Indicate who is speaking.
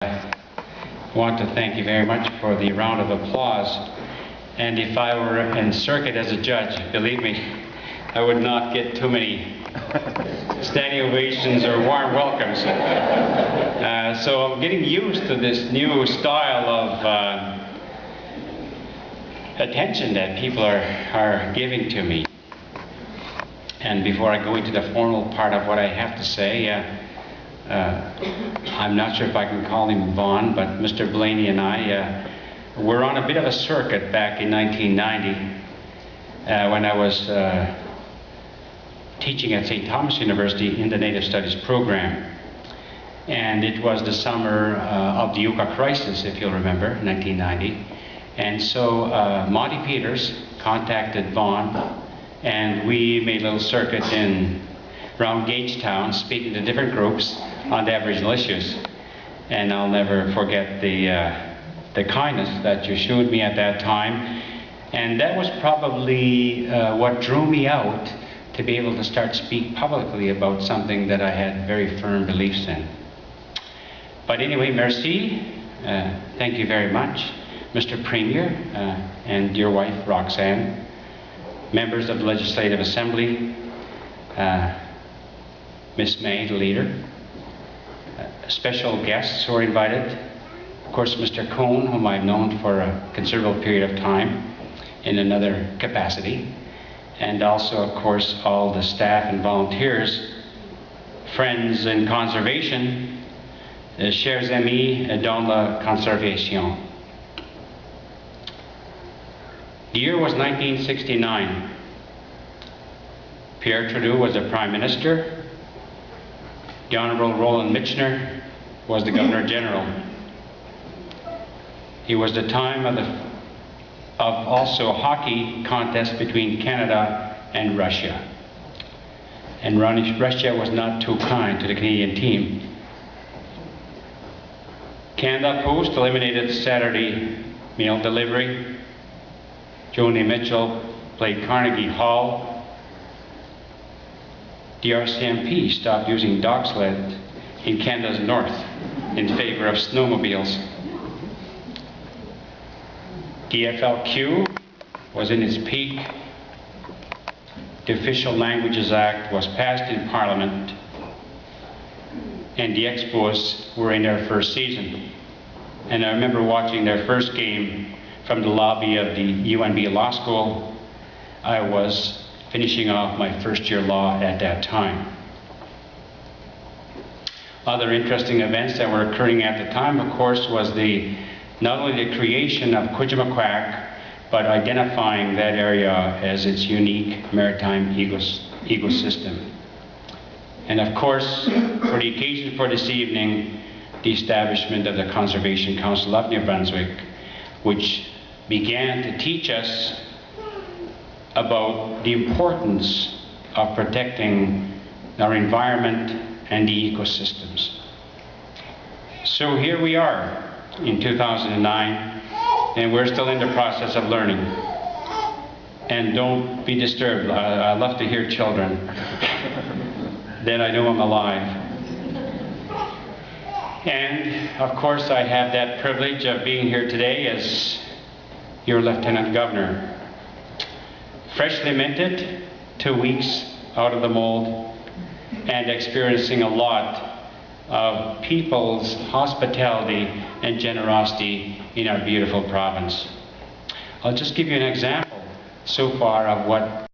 Speaker 1: I want to thank you very much for the round of applause. And if I were in circuit as a judge, believe me, I would not get too many standing ovations or warm welcomes. So I'm getting used to this new style of attention that people are giving to me. And before I go into the formal part of what I have to say, I'm not sure if I can call him Vaughn, but Mr. Blaney and I were on a bit of a circuit back in 1990 when I was teaching at St. Thomas University in the Native Studies program. And it was the summer of the Yucca crisis, if you'll remember, 1990. And so Monty Peters contacted Vaughn, and we made a little circuit around Gagetown, speaking to different groups on the Aboriginal issues. And I'll never forget the kindness that you showed me at that time. And that was probably what drew me out to be able to start speak publicly about something that I had very firm beliefs in. But anyway, merci. Thank you very much, Mr. Premier and your wife, Roxanne, members of the Legislative Assembly, Miss May, the leader, special guests who are invited, of course Mr. Cohn, whom I've known for a considerable period of time in another capacity, and also of course all the staff and volunteers, friends in conservation, chers amis dans la conservation. The year was 1969. Pierre Trudeau was the Prime Minister. The Honourable Roland Michener was the Governor General. It was the time of also a hockey contest between Canada and Russia. And Russia was not too kind to the Canadian team. Canada Post eliminated Saturday mail delivery. Joni Mitchell played Carnegie Hall. The RCMP stopped using dog sled in Canada's north in favor of snowmobiles. The FLQ was in its peak. The Official Languages Act was passed in Parliament, and the Expos were in their first season. And I remember watching their first game from the lobby of the UNB Law School. I was finishing off my first year law at that time. Other interesting events that were occurring at the time, of course, was not only the creation of Kujamaquac, but identifying that area as its unique maritime ecosystem. And of course, for the occasion for this evening, the establishment of the Conservation Council of New Brunswick, which began to teach us about the importance of protecting our environment and the ecosystems. So here we are in 2009, and we're still in the process of learning. And don't be disturbed, I love to hear children. Then I know I'm alive. And of course I have that privilege of being here today as your Lieutenant Governor. Freshly minted, 2 weeks out of the mold, and experiencing a lot of people's hospitality and generosity in our beautiful province. I'll just give you an example so far of what